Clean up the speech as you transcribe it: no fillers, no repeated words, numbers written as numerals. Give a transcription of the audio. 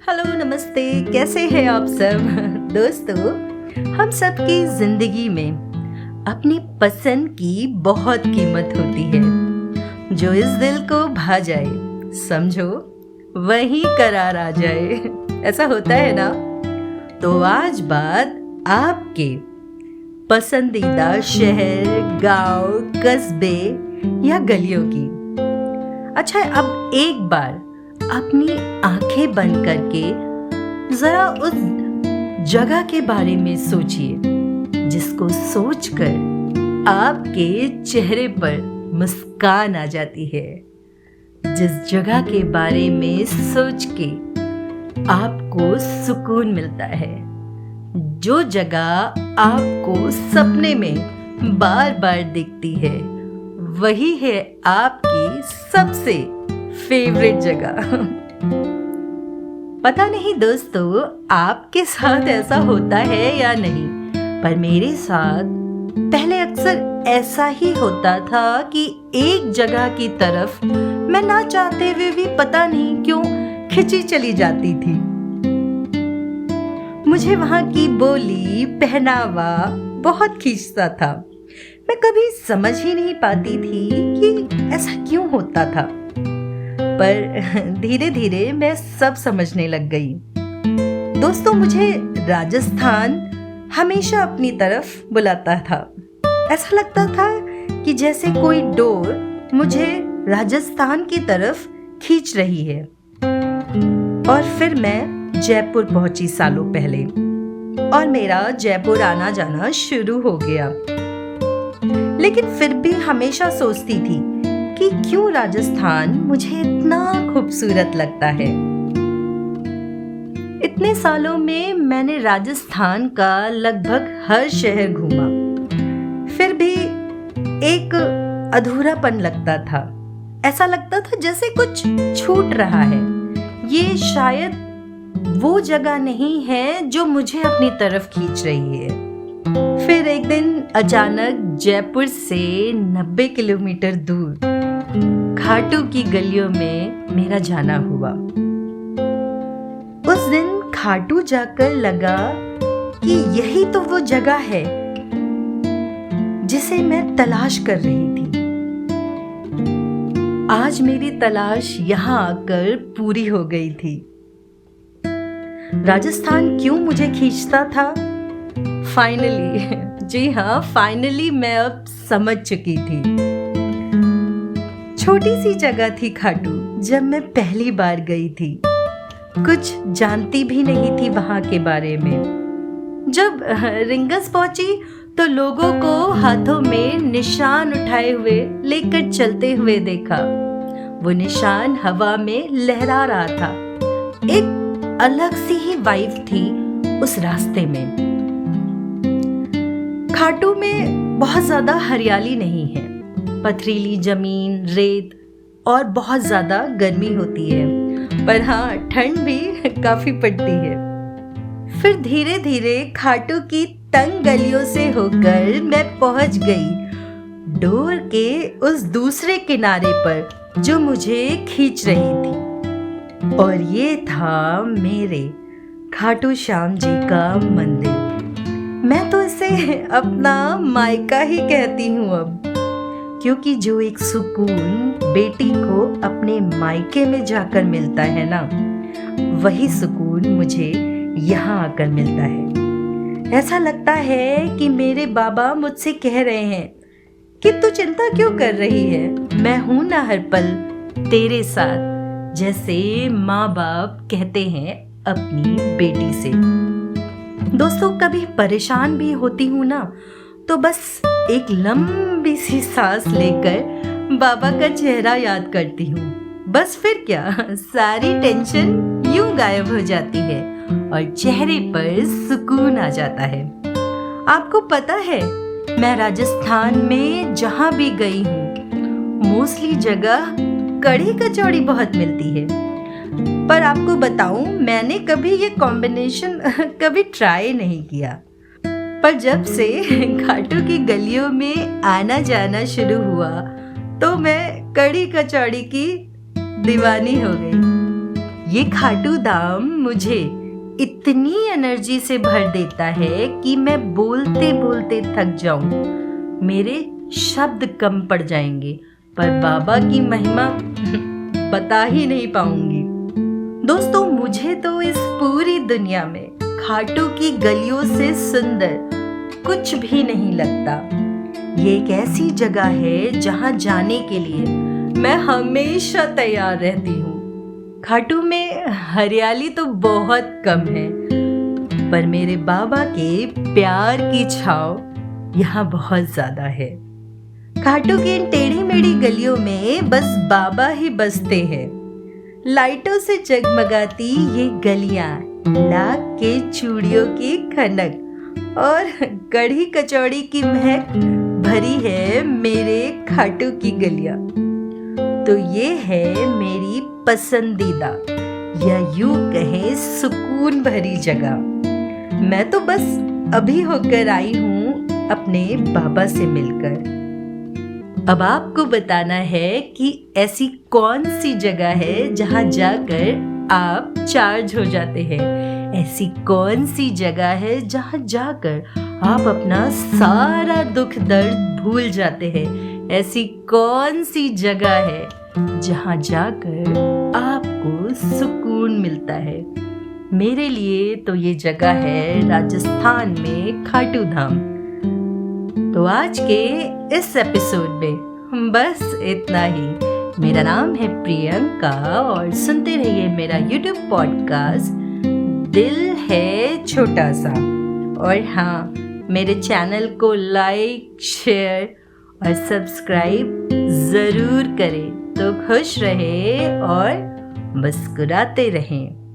Hello नमस्ते, कैसे हैं आप सब। दोस्तों, हम सबकी जिंदगी में अपनी पसंद की बहुत कीमत होती है। जो इस दिल को भा जाए, समझो वही करार आ जाए। ऐसा होता है ना। तो आज बात आपके पसंदीदा शहर, गांव, कस्बे या गलियों की। अच्छा, अब एक बार अपनी आंखें बंद करके जरा उस जगह के बारे में सोचिए जिसको सोचकर आपके चेहरे पर मुस्कान आ जाती है। जिस जगह के बारे में सोच के आपको सुकून मिलता है, जो जगह आपको सपने में बार बार दिखती है, वही है आपकी सबसे फेवरेट जगह। पता नहीं दोस्तों, आपके साथ ऐसा होता है या नहीं, पर मेरे साथ पहले अक्सर ऐसा ही होता था कि एक जगह की तरफ मैं ना चाहते हुए भी पता नहीं क्यों खिंची चली जाती थी। मुझे वहां की बोली, पहनावा बहुत खींचता था। मैं कभी समझ ही नहीं पाती थी कि ऐसा क्यों होता था, पर धीरे धीरे मैं सब समझने लग गई। दोस्तों, मुझे राजस्थान हमेशा अपनी तरफ बुलाता था। ऐसा लगता था कि जैसे कोई डोर मुझे राजस्थान की तरफ खींच रही है। और फिर मैं जयपुर पहुंची सालों पहले, और मेरा जयपुर आना जाना शुरू हो गया। लेकिन फिर भी हमेशा सोचती थी कि क्यों राजस्थान मुझे इतना खूबसूरत लगता है। इतने सालों में मैंने राजस्थान का लगभग हर शहर घूमा, फिर भी एक अधूरापन लगता था। ऐसा लगता था जैसे कुछ छूट रहा है। ये शायद वो जगह नहीं है जो मुझे अपनी तरफ खींच रही है। फिर एक दिन अचानक जयपुर से 90 किलोमीटर दूर खाटू की गलियों में मेरा जाना हुआ। उस दिन खाटू जाकर लगा कि यही तो वो जगह है जिसे मैं तलाश कर रही थी। आज मेरी तलाश यहाँ आकर पूरी हो गई थी। राजस्थान क्यों मुझे खींचता था? फाइनली, जी हाँ, फाइनली मैं अब समझ चुकी थी। छोटी सी जगह थी खाटू। जब मैं पहली बार गई थी, कुछ जानती भी नहीं थी वहां के बारे में। जब रिंगस पहुंची तो लोगों को हाथों में निशान उठाए हुए लेकर चलते हुए देखा। वो निशान हवा में लहरा रहा था। एक अलग सी ही वाइब थी उस रास्ते में। खाटू में बहुत ज्यादा हरियाली नहीं है। पथरीली जमीन, रेत और बहुत ज्यादा गर्मी होती है, पर हाँ, ठंड भी काफी पड़ती है। फिर धीरे धीरे खाटू की तंग गलियों से होकर मैं पहुंच गई डोर के उस दूसरे किनारे पर जो मुझे खींच रही थी, और ये था मेरे खाटू श्याम जी का मंदिर। मैं तो इसे अपना मायका ही कहती हूँ अब, क्योंकि जो एक सुकून बेटी को अपने मायके में जाकर मिलता है ना, वही सुकून मुझे यहाँ आकर मिलता है। ऐसा लगता है कि मेरे बाबा मुझसे कह रहे हैं कि तू चिंता क्यों कर रही है, मैं हूं ना हर पल तेरे साथ, जैसे माँ बाप कहते हैं अपनी बेटी से। दोस्तों, कभी परेशान भी होती हूँ ना, तो बस एक लंबी सी सांस लेकर बाबा का चेहरा याद करती हूँ। बस फिर क्या, सारी टेंशन यूं गायब हो जाती है और चेहरे पर सुकून आ जाता है। आपको पता है, मैं राजस्थान में जहां भी गई हूँ, मोस्टली जगह कढ़ी कचौड़ी बहुत मिलती है। पर आपको बताऊं, मैंने कभी ये कॉम्बिनेशन कभी ट्राई नहीं किया। पर जब से खाटू की गलियों में आना जाना शुरू हुआ, तो मैं कढ़ी कचौड़ी की दीवानी हो गई। ये खाटू धाम मुझे इतनी एनर्जी से भर देता है कि मैं बोलते बोलते थक जाऊं, मेरे शब्द कम पड़ जाएंगे, पर बाबा की महिमा बता ही नहीं पाऊंगी। दोस्तों, मुझे तो इस पूरी दुनिया में खाटू की गलियों से सुंदर कुछ भी नहीं लगता। ये एक ऐसी जगह है जहां जाने के लिए मैं हमेशा तैयार रहती हूँ। खाटू में हरियाली तो बहुत कम है, पर मेरे बाबा के प्यार की छाव यहाँ बहुत ज्यादा है। खाटू की इन टेढ़ी मेढ़ी गलियों में बस बाबा ही बसते हैं। लाइटों से जगमगाती ये गलियां, लाख के चूड़ियों की खनक और कढ़ी कचौड़ी की महक भरी है मेरे खाटू की गलियां। तो ये है मेरी पसंदीदा या यूं कहें सुकून भरी जगह। मैं तो बस अभी होकर आई हूँ अपने बाबा से मिलकर। अब आपको बताना है कि ऐसी कौन सी जगह है जहां जाकर आप चार्ज हो जाते हैं। ऐसी कौन सी जगह है जहां जाकर आप अपना सारा दुख दर्द भूल जाते हैं। ऐसी कौन सी जगह है जहां जाकर आपको सुकून मिलता है। मेरे लिए तो ये जगह है राजस्थान में खाटू धाम। तो आज के इस एपिसोड में बस इतना ही। मेरा नाम है प्रियंका और सुनते रहिए मेरा यूट्यूब पॉडकास्ट दिल है छोटा सा। और हाँ, मेरे चैनल को लाइक, शेयर और सब्सक्राइब ज़रूर करें। तो खुश रहे और मुस्कुराते रहें।